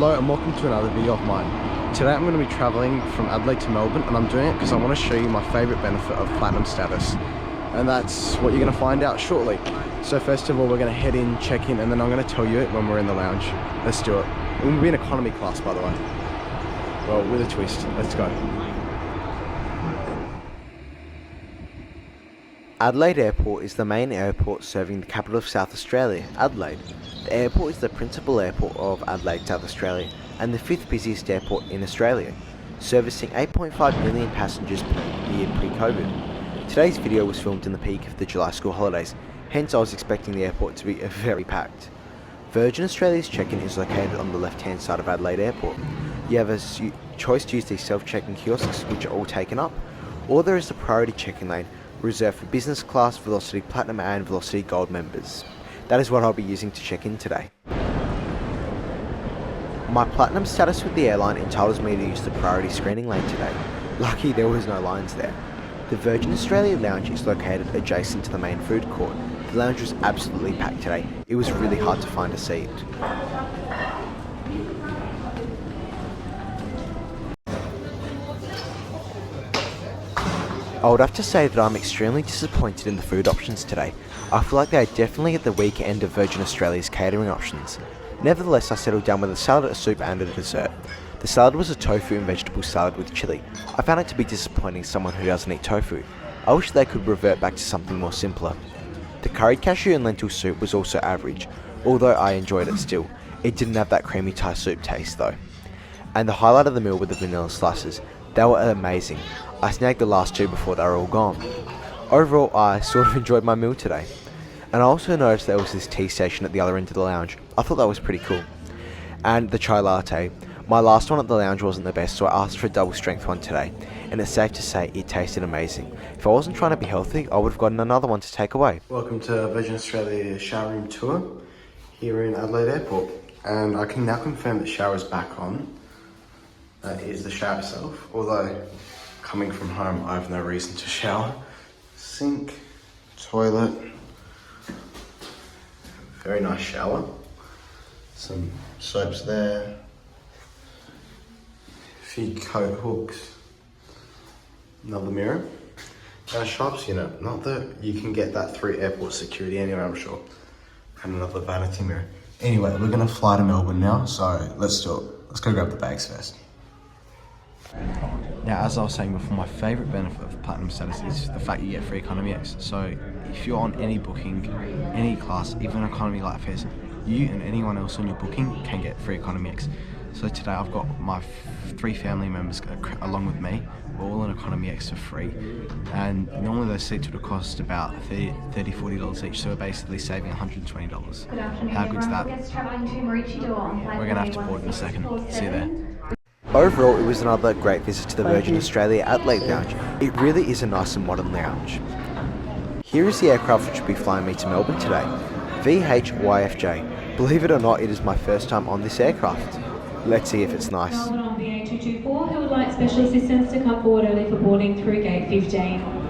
Hello and welcome to another video of mine. Today I'm going to be travelling from Adelaide to Melbourne, and I'm doing it because I want to show you my favourite benefit of platinum status, and that's what you're going to find out shortly. So first of all, we're going to head in, check in, and then I'm going to tell you it when we're in the lounge. Let's do it. We'll be in economy class, by the way. Well, with a twist. Let's go. Adelaide Airport is the main airport serving the capital of South Australia, Adelaide. The airport is the principal airport of Adelaide, South Australia, and the 5th busiest airport in Australia, servicing 8.5 million passengers per year pre-COVID. Today's video was filmed in the peak of the July school holidays, hence I was expecting the airport to be very packed. Virgin Australia's check-in is located on the left-hand side of Adelaide Airport. You have a choice to use these self-check-in kiosks, which are all taken up, or there is a priority check-in lane reserved for business class, Velocity Platinum and Velocity Gold members. That is what I'll be using to check in today. My platinum status with the airline entitles me to use the priority screening lane today. Lucky there was no lines there. The Virgin Australia lounge is located adjacent to the main food court. The lounge was absolutely packed today. It was really hard to find a seat. I would have to say that I'm extremely disappointed in the food options today. I feel like they are definitely at the weaker end of Virgin Australia's catering options. Nevertheless, I settled down with a salad, a soup and a dessert. The salad was a tofu and vegetable salad with chilli. I found it to be disappointing someone who doesn't eat tofu. I wish they could revert back to something more simpler. The curried cashew and lentil soup was also average, although I enjoyed it still. It didn't have that creamy Thai soup taste though. And the highlight of the meal were the vanilla slices. They were amazing. I snagged the last two before they were all gone. Overall, I sort of enjoyed my meal today. And I also noticed there was this tea station at the other end of the lounge. I thought that was pretty cool. And the chai latte. My last one at the lounge wasn't the best, so I asked for a double strength one today. And it's safe to say it tasted amazing. If I wasn't trying to be healthy, I would have gotten another one to take away. Welcome to Virgin Australia shower room tour here in Adelaide Airport. And I can now confirm that shower's back on. That is the shower itself, although coming from home I have no reason to shower. Sink, toilet, very nice shower, some soaps there, a few coat hooks, another mirror, and a shops unit. Not that you can get that through airport security anyway, I'm sure. And another vanity mirror. Anyway, we're gonna fly to Melbourne now, so let's do it. Let's go grab the bags first. Now, as I was saying before, my favourite benefit of platinum status is the fact you get free economy X. So if you're on any booking, any class, even economy light fares, you and anyone else on your booking can get free economy X. So today I've got my 3 family members along with me. We're all in economy X for free, and normally those seats would have cost about $30-40 each, so we're basically saving $120. How good's that? We're going to have to board in a second. See you there. Overall, it was another great visit to the Virgin Australia Adelaide lounge. It really is a nice and modern lounge. Here is the aircraft which will be flying me to Melbourne today. VH-YFJ. Believe it or not, it is my first time on this aircraft. Let's see if it's nice. Melbourne on VH-224, who would like special assistance to come forward early for boarding through gate 15.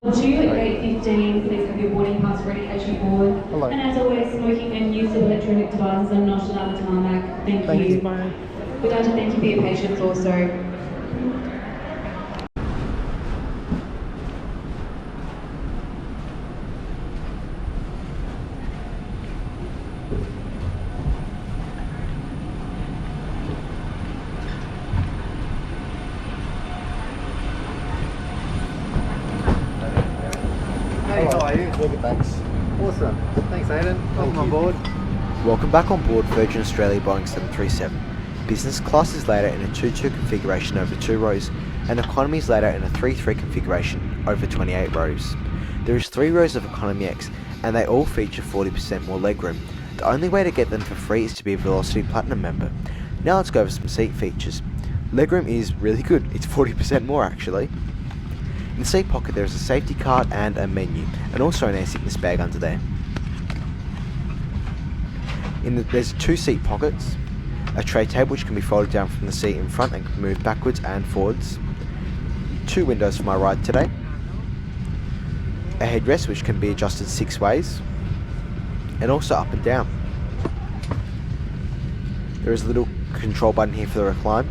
2 at gate 15, please have your boarding pass ready as you board. Hello. And as always, smoking and use of electronic devices are not allowed the tarmac. Thank you. Bye. We'd like to thank you for your patience also. Hey, how are you? Good, thanks. Awesome. Thanks, Aiden. Welcome on board. Welcome back on board Virgin Australia Boeing 737. Business class is later in a 2-2 configuration over 2 rows, and economy is later in a 3-3 configuration over 28 rows. There is 3 rows of economy X, and they all feature 40% more legroom. The only way to get them for free is to be a Velocity Platinum member. Now let's go over some seat features. Legroom is really good. It's 40% more actually. In the seat pocket there is a safety card and a menu, and also an air sickness bag under there. There's 2 seat pockets, a tray table which can be folded down from the seat in front and can be moved backwards and forwards, 2 windows for my ride today, a headrest which can be adjusted 6 ways, and also up and down. There is a little control button here for the recline,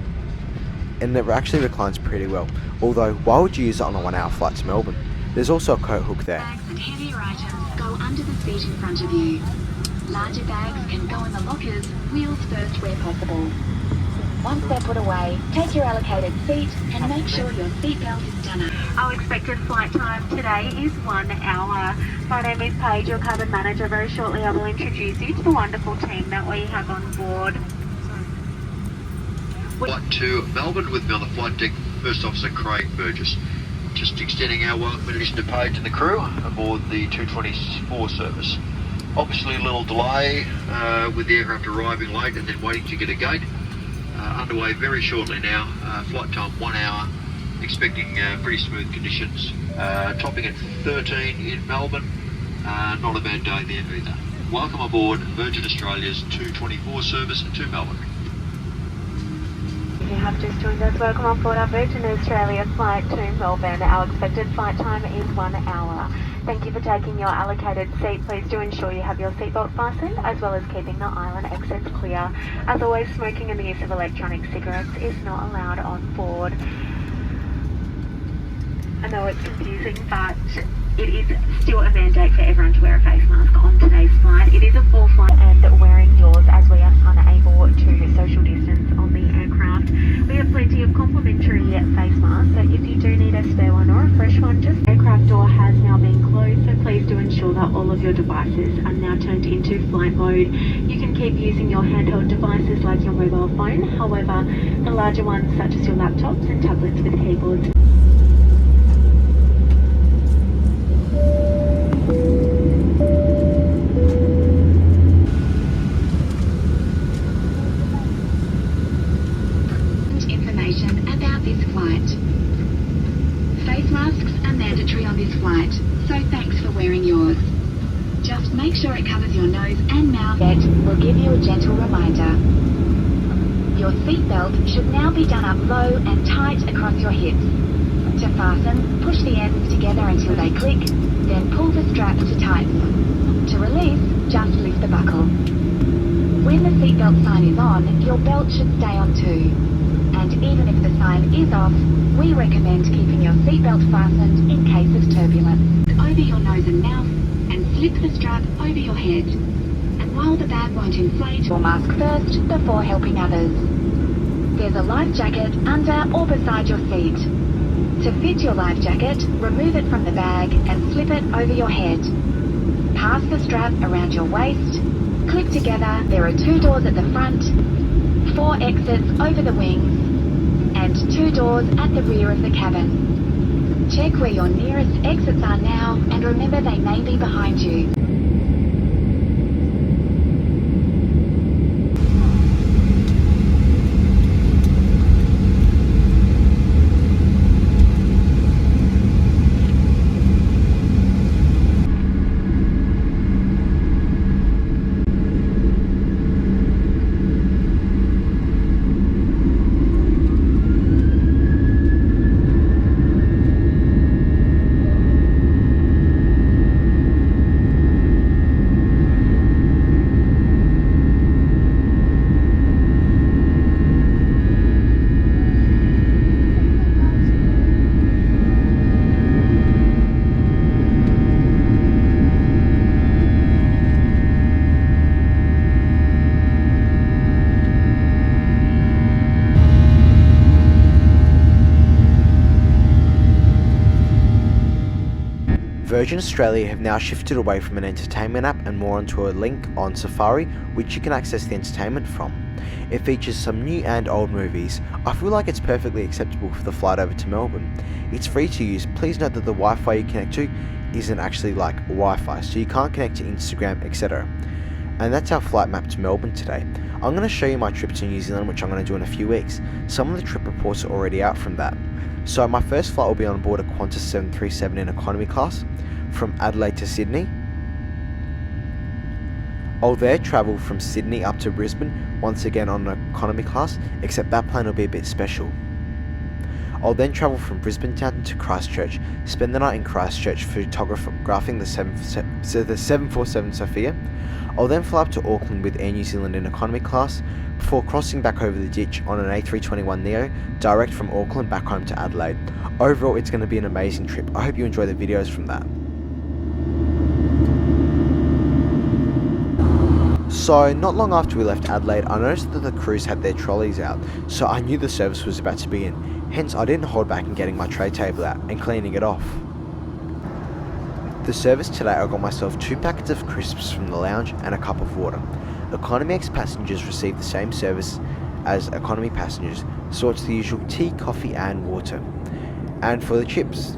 and it actually reclines pretty well, although why would you use it on a 1 hour flight to Melbourne? There's also a coat hook there. Bags and heavier items go under the seat in front of you. Larger bags can go in the lockers, wheels first where possible. Once they're put away, take your allocated seat and make sure your seatbelt is done up. Our expected flight time today is 1 hour. My name is Paige, your cabin manager. Very shortly I will introduce you to the wonderful team that we have on board. Flight to Melbourne with me on the flight deck, First Officer Craig Burgess. Just extending our welcome in addition to Paige and the crew aboard the 224 service. Obviously a little delay with the aircraft arriving late and then waiting to get a gate. Underway very shortly now, flight time 1 hour, expecting pretty smooth conditions, topping at 13 in Melbourne, not a bad day there either. Welcome aboard Virgin Australia's 224 service to Melbourne. You have just joined us. Welcome on board our Virgin Australia flight to Melbourne. Our expected flight time is 1 hour. Thank you for taking your allocated seat. Please do ensure you have your seatbelt fastened, as well as keeping the island exits clear. As always, smoking and the use of electronic cigarettes is not allowed on board. I know it's confusing, but it is still a mandate for everyone to wear a face mask on today's flight. It is a full flight and wearing yours as we are unable to social distance on the aircraft. We have plenty of complimentary face masks, so if you do need a spare one or a fresh one, just the aircraft door has now been closed, so please do ensure that all of your devices are now turned into flight mode. You can keep using your handheld devices like your mobile phone, however, the larger ones such as your laptops and tablets with keyboards. Information about this flight. Face masks are mandatory on this flight, so thanks for wearing yours. Just make sure it covers your nose and mouth. That will give you a gentle reminder. Your seatbelt should now be done up low and tight across your hips. To fasten, push the ends together until they click, then pull the strap to tighten. To release, just lift the buckle. When the seatbelt sign is on, your belt should stay on too. And even if the sign is off, we recommend keeping your seatbelt fastened in case of turbulence. Over your nose and mouth, and slip the strap over your head. And while the bag won't inflate, your mask first before helping others. There's a life jacket under or beside your seat. To fit your life jacket, remove it from the bag and slip it over your head. Pass the strap around your waist. Clip together. There are 2 doors at the front, 4 exits over the wings, and 2 doors at the rear of the cabin. Check where your nearest exits are now, and remember they may be behind you. Virgin Australia have now shifted away from an entertainment app and more onto a link on Safari, which you can access the entertainment from. It features some new and old movies. I feel like it's perfectly acceptable for the flight over to Melbourne. It's free to use. Please note that the Wi-Fi you connect to isn't actually like Wi-Fi, so you can't connect to Instagram, etc. And that's our flight map to Melbourne today. I'm going to show you my trip to New Zealand, which I'm going to do in a few weeks. Some of the trip reports are already out from that. So my first flight will be on board a Qantas 737 in economy class from Adelaide to Sydney. I'll there travel from Sydney up to Brisbane, once again on an economy class, except that plane will be a bit special. I'll then travel from Brisbane down to Christchurch, spend the night in Christchurch photographing the 747 Sophia. I'll then fly up to Auckland with Air New Zealand in economy class, before crossing back over the ditch on an A321neo, direct from Auckland back home to Adelaide. Overall, it's going to be an amazing trip. I hope you enjoy the videos from that. So, not long after we left Adelaide, I noticed that the crews had their trolleys out, so I knew the service was about to begin. Hence, I didn't hold back in getting my tray table out and cleaning it off. The service today, I got myself 2 packets of crisps from the lounge and a cup of water. Economy X passengers received the same service as economy passengers, so it's the usual tea, coffee and water. And for the chips,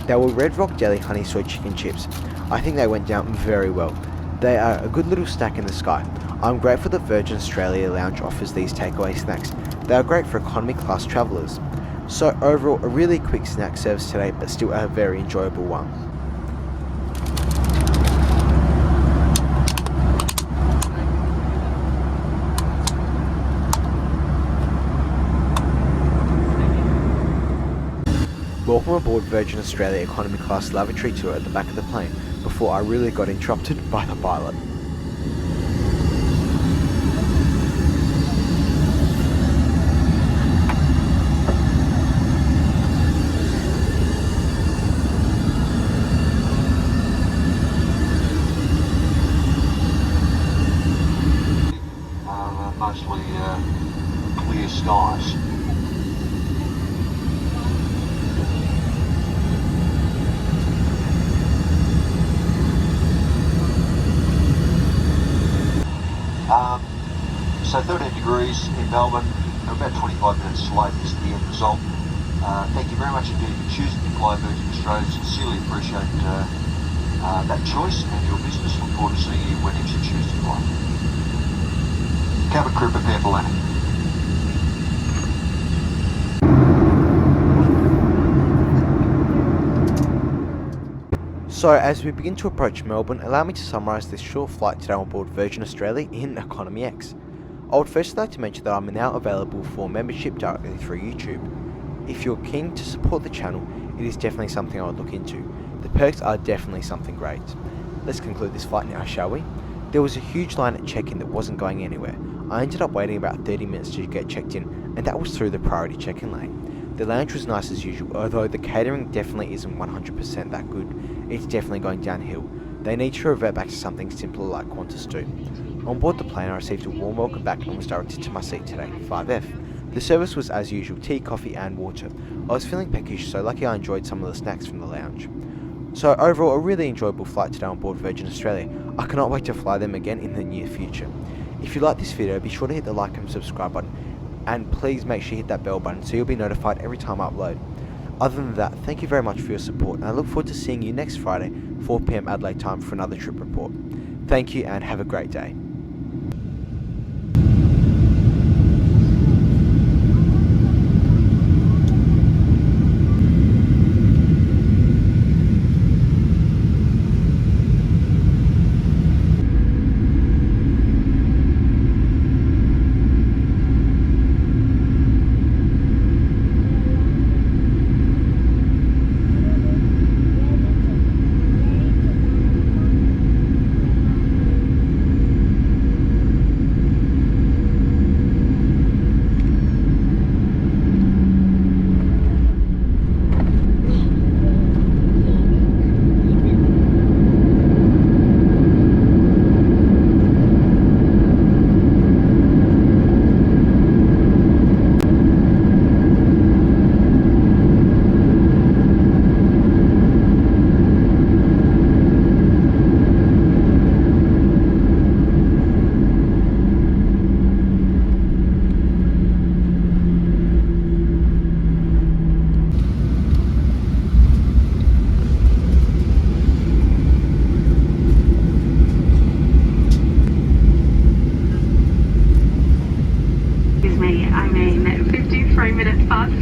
they were Red Rock Deli honey soy chicken chips. I think they went down very well. They are a good little snack in the sky. I'm grateful that Virgin Australia Lounge offers these takeaway snacks. They are great for economy class travellers. So overall, a really quick snack service today, but still a very enjoyable one. Welcome aboard Virgin Australia Economy Class lavatory tour at the back of the plane, before I really got interrupted by the pilot. Mostly clear skies. So 13 degrees in Melbourne, about 25 minutes late is the end result. Thank you very much indeed for choosing to fly Virgin Australia. Sincerely appreciate that choice and your business. Look forward to seeing you whenever you choose to fly. Cabin crew, prepare for landing. So as we begin to approach Melbourne, allow me to summarise this short flight today on board Virgin Australia in Economy X. I would first like to mention that I'm now available for membership directly through YouTube. If you're keen to support the channel, it is definitely something I would look into. The perks are definitely something great. Let's conclude this flight now, shall we? There was a huge line at check-in that wasn't going anywhere. I ended up waiting about 30 minutes to get checked in, and that was through the priority check-in lane. The lounge was nice as usual, although the catering definitely isn't 100% that good. It's definitely going downhill. They need to revert back to something simpler like Qantas do. On board the plane, I received a warm welcome back and was directed to my seat today, 5F. The service was as usual, tea, coffee and water. I was feeling peckish, so lucky I enjoyed some of the snacks from the lounge. So overall, a really enjoyable flight today on board Virgin Australia. I cannot wait to fly them again in the near future. If you like this video, be sure to hit the like and subscribe button, and please make sure you hit that bell button so you'll be notified every time I upload. Other than that, thank you very much for your support, and I look forward to seeing you next Friday, 4 PM Adelaide time for another trip report. Thank you and have a great day.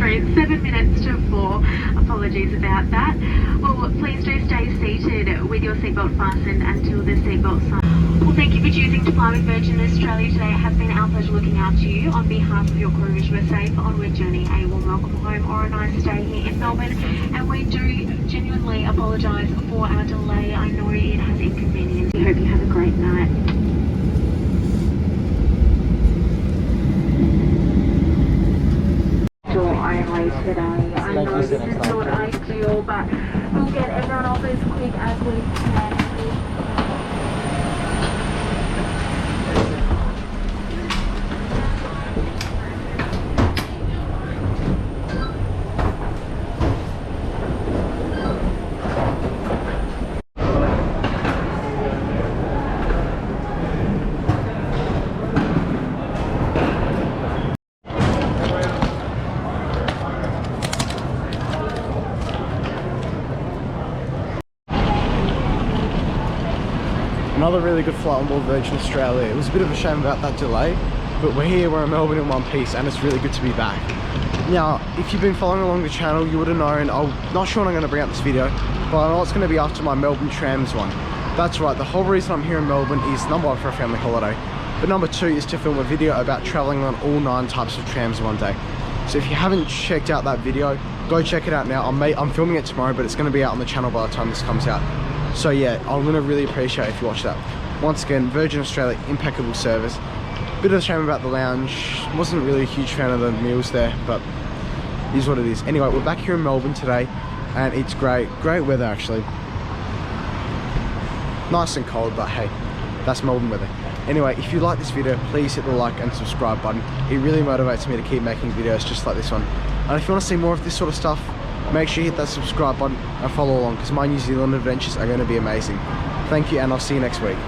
It's 7 minutes to 4. Apologies about that. Well, please do stay seated with your seatbelt fastened until the seatbelt sign. Well, thank you for choosing to fly with Virgin Australia today. It has been our pleasure looking after you. On behalf of your crew, wish you a safe onward journey, a warm welcome home or a nice stay here in Melbourne. And we do genuinely apologise for our delay. I know it has inconvenienced. We hope you have a great night. Only today. I know this is not ideal, but we'll get everyone off as quick as we can. Another really good flight on board Virgin Australia. It was a bit of a shame about that delay, but we're here, we're in Melbourne in one piece, and it's really good to be back. Now, if you've been following along the channel, you would have known, I'm not sure when I'm going to bring out this video, but I know it's going to be after my Melbourne trams one. That's right, the whole reason I'm here in Melbourne is number one, for a family holiday, but number two is to film a video about travelling on all 9 types of trams in one day. So if you haven't checked out that video, go check it out now. I'm filming it tomorrow, but it's going to be out on the channel by the time this comes out. So yeah, I'm going to really appreciate if you watch that. Once again, Virgin Australia, impeccable service. Bit of a shame about the lounge. Wasn't really a huge fan of the meals there, but it is what it is. Anyway, we're back here in Melbourne today, and it's great. Great weather, actually. Nice and cold, but hey, that's Melbourne weather. Anyway, if you like this video, please hit the like and subscribe button. It really motivates me to keep making videos just like this one. And if you want to see more of this sort of stuff, make sure you hit that subscribe button and follow along, because my New Zealand adventures are going to be amazing. Thank you, and I'll see you next week.